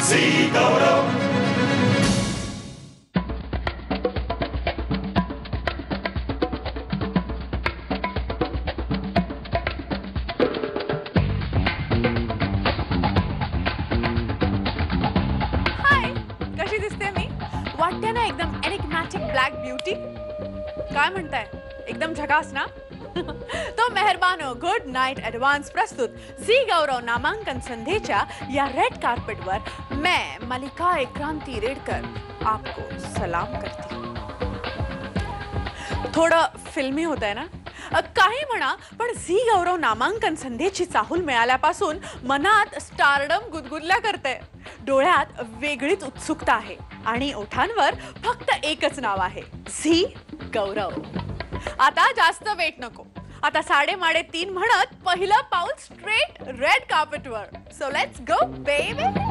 Zee गौरव. वाटते ना एकदम एनिग्मॅटिक ब्लॅक ब्युटी. काय म्हणताय, एकदम झकास ना? तो मेहरबानो गुड नाइट एडवांस प्रस्तुत झी गौरव नामांकन संध्येच्या या रेड कार्पेटवर मैं मलिका क्रांति रेडकर आपको सलाम करती. थोडं फिल्मी होत आहे ना? काही म्हणा, पण झी गौरव नामांकन संध्येची चाहूल मिळाल्यापासून मनात स्टारडम गुदगुदल्या करते. डोळ्यात वेगळीच उत्सुकता आहे आणि ओठांवर फक्त एकच नाव आहे, झी गौरव. आता जास्त वेट नको. आता 3:30 म्हणत पहिलं पाऊल स्ट्रेट रेड कार्पेटवर. So let's go baby.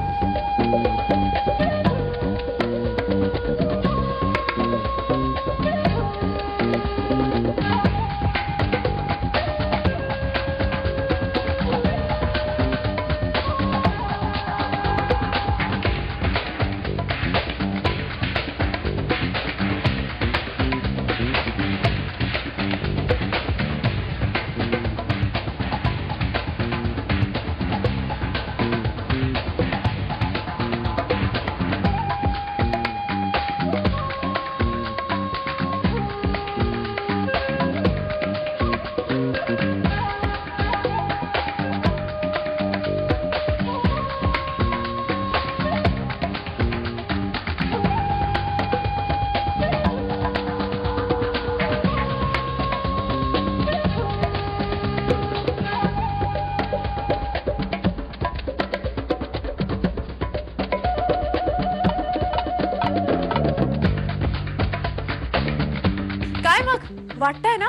वाटतंय ना,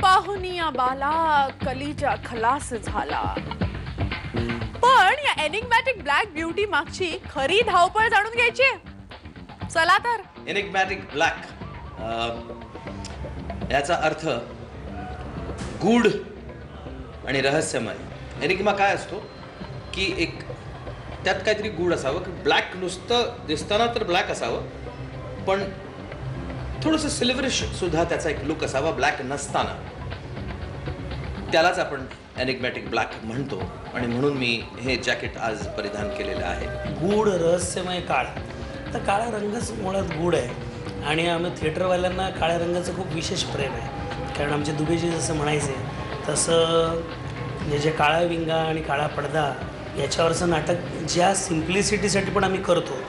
पाहुनिया बाला कलीजा खलास झाला. पण या एनिग्मॅटिक ब्लॅक ब्युटी मागची खरी धावपळ जाणून घ्यायची. चला तर. एनिग्मॅटिक ब्लॅक याचा अर्थ गूढ आणि रहस्यमय. एनिग्मा काय असतो की एक त्यात काहीतरी गूढ असावं, की ब्लॅक नुसतं दिसताना तर ब्लॅक असावं, पण थोडंसं सिल्वरिश सुद्धा त्याचा एक लुक असावा ब्लॅक नसताना. त्यालाच आपण एनिग्मॅटिक ब्लॅक म्हणतो आणि म्हणून मी हे जॅकेट आज परिधान केलेलं आहे. गूढ रहस्यमय काळा. तर काळा रंगच मुळात गूढ आहे आणि आम्ही थिएटरवाल्यांना काळ्या रंगाचं खूप विशेष प्रेम आहे. कारण आमचे दुबेजी जसं म्हणायचे तसं जे काळा विंगा आणि काळा पडदा याच्यावरचं नाटक ज्या सिम्प्लिसिटीसाठी पण आम्ही करतो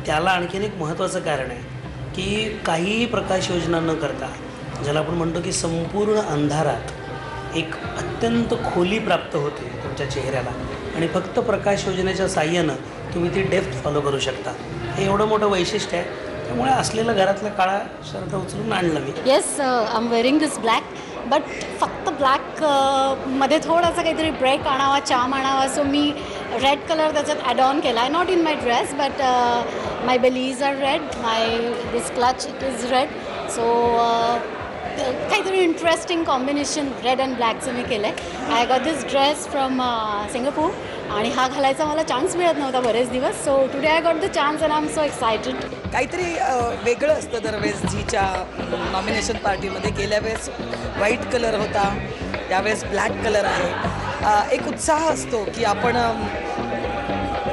त्याला आणखीन एक महत्त्वाचं कारण आहे की काहीही प्रकाश योजना न करता, ज्याला आपण म्हणतो की संपूर्ण अंधारात एक अत्यंत खोली प्राप्त होते तुमच्या चेहऱ्याला आणि फक्त प्रकाश योजनेच्या साह्यानं तुम्ही ती डेप्थ फॉलो करू शकता. हे एवढं मोठं वैशिष्ट्य आहे. त्यामुळे असलेलं घरातला काळा शर्ट उचलून आणलं मी. Yes, I am wearing this black, but फक्त ब्लॅक मध्ये थोडासा काहीतरी ब्रेक आणावा, चाम आणावा. सो मी रेड कलर त्याच्यात ॲड ऑन केला आहे. Not in my dress, but my bellies are red, my this clutch it is red. So काहीतरी इंटरेस्टिंग कॉम्बिनेशन रेड अँड ब्लॅकचं मी केलं आहे. I got this dress from Singapore आणि हा घालायचा मला चान्स मिळत नव्हता बरेच दिवस. So today I got the chance and I am so excited. काहीतरी वेगळं असतं दरवेळेस. झीच्या नॉमिनेशन पार्टीमध्ये गेल्या वेळेस व्हाईट कलर होता, यावेळेस ब्लॅक कलर आहे. एक उत्साह असतो की आपण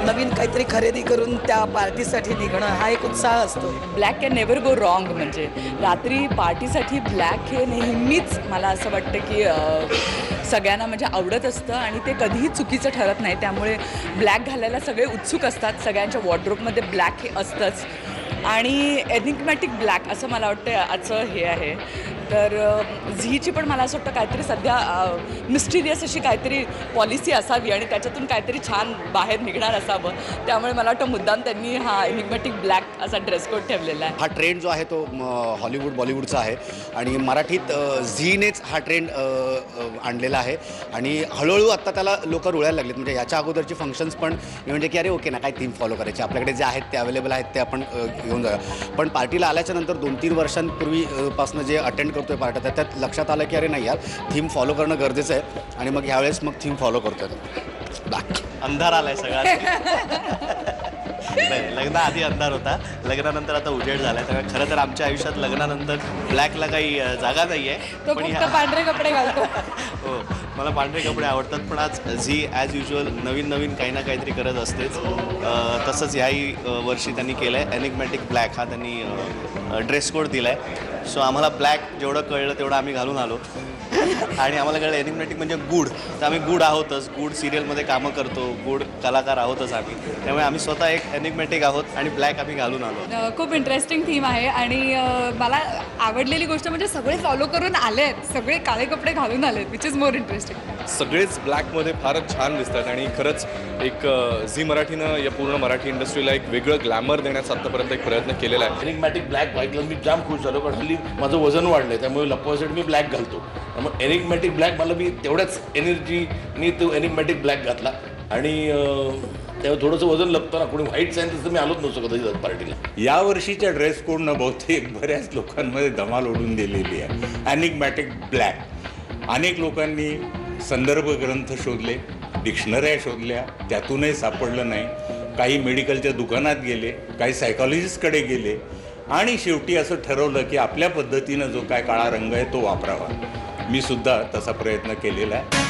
नवीन काहीतरी खरेदी करून त्या पार्टीसाठी निघणं, हा एक उत्साह असतो. Black can never go wrong. म्हणजे रात्री पार्टीसाठी ब्लॅक हे नेहमीच मला असं वाटतं की सगळ्यांना म्हणजे आवडत असतं आणि ते कधीही चुकीचं ठरत नाही. त्यामुळे ब्लॅक घालायला सगळे उत्सुक असतात. सगळ्यांच्या वॉर्डरोबमध्ये ब्लॅक हे असतंच आणि एनिग्मॅटिक ब्लॅक असं मला वाटतं आजचं हे आहे. तर झीची पण मला असं वाटतं काहीतरी सध्या मिस्टिरियस अशी काहीतरी पॉलिसी असावी आणि त्याच्यातून काहीतरी छान बाहेर निघणार असावं. त्यामुळे मला वाटतं मुद्दाम त्यांनी हा एनिग्मॅटिक ब्लॅक असा ड्रेस कोड ठेवलेला आहे. हा ट्रेंड जो आहे तो हॉलिवूड बॉलिवूडचा आहे आणि मराठीत झीनेच हा ट्रेंड आणलेला आहे आणि हळूहळू आत्ता त्याला लोक रुळायला लागलेत. म्हणजे याच्या अगोदरची फंक्शन्स पण म्हणजे की अरे ओके ना, काय थीम फॉलो करायचे, आपल्याकडे जे आहेत ते अवेलेबल आहेत ते आपण घेऊन जाऊया. पण पार्टीला आल्याच्यानंतर 2-3 वर्षांपूर्वीपासून जे अटेंड करतोय पार्ट्या त्यात लक्षात आलं की अरे नाही यार, थीम फॉलो करणं गरजेचं आहे आणि मग ह्यावेळेस मग थीम फॉलो करतोय. अंधार आलाय सगळा. नाही, लग्नाआधी अंधार होता, लग्नानंतर आता उजेड झाला आहे. त्यामुळे खरं तर आमच्या आयुष्यात लग्नानंतर ब्लॅकला काही जागा नाही आहे. तो फक्त पांढरे कपडे घालतो. हो, मला पांढरे कपडे आवडतात, पण आज झी ॲज युजल नवीन नवीन काही ना काहीतरी करत असतेच. तसंच ह्याही वर्षी त्यांनी केलं आहे एनिग्मॅटिक ब्लॅक हा त्यांनी ड्रेस कोड दिला आहे. सो आम्हाला ब्लॅक जेवढं कळलं तेवढं आम्ही घालून आलो आणि आम्हाला कळलं एनिग्मॅटिक म्हणजे गुड, तर आम्ही गुड आहोतच. गुड सिरियलमध्ये कामं करतो, गुड कलाकार आहोतच आम्ही. त्यामुळे आम्ही स्वतः एक एनिग्मॅटिक आहोत आणि ब्लॅक आम्ही घालून आलो. खूप इंटरेस्टिंग थीम आहे आणि मला आवडलेली गोष्ट म्हणजे सगळे फॉलो करून आले आहेत, सगळे काळे कपडे घालून आले आहेत, विच इज मोर इंटरेस्टिंग. सगळेच ब्लॅकमध्ये फारच छान दिसतात आणि खरंच एक झी मराठीनं या पूर्ण मराठी इंडस्ट्रीला एक वेगळं ग्लॅमर देण्याचा आत्तापर्यंत एक प्रयत्न केलेला आहे. एनिग्मॅटिक ब्लॅक ऐकलं मी जाम खुश झालो, कारण हल्ली माझं वजन वाढलं आहे, त्यामुळे लपवायसाठी मी ब्लॅक घालतो. त्यामुळे एनिग्मॅटिक ब्लॅक मला मी तेवढ्याच एनर्जीनी तो एनिग्मॅटिक ब्लॅक घातला आणि तेव्हा थोडंसं वजन लपतं ना. कोणी व्हाईट सायन्स तर मी आलोच नव्हतो कधी पार्टीला. यावर्षीच्या ड्रेस कोडनं बहुतेक बऱ्याच लोकांमध्ये धमाल उडून दिलेली आहे. एनिग्मॅटिक ब्लॅक. अनेक लोकांनी संदर्भ ग्रंथ शोधले, डिक्शनऱ्या शोधल्या, त्यातूनही सापडलं नाही. काही मेडिकलच्या दुकानात गेले, काही सायकॉलॉजिस्टकडे गेले आणि शेवटी असं ठरवलं की आपल्या पद्धतीनं जो काय काळा रंग आहे तो वापरावा. मी सुद्धा तसा प्रयत्न केलेला आहे.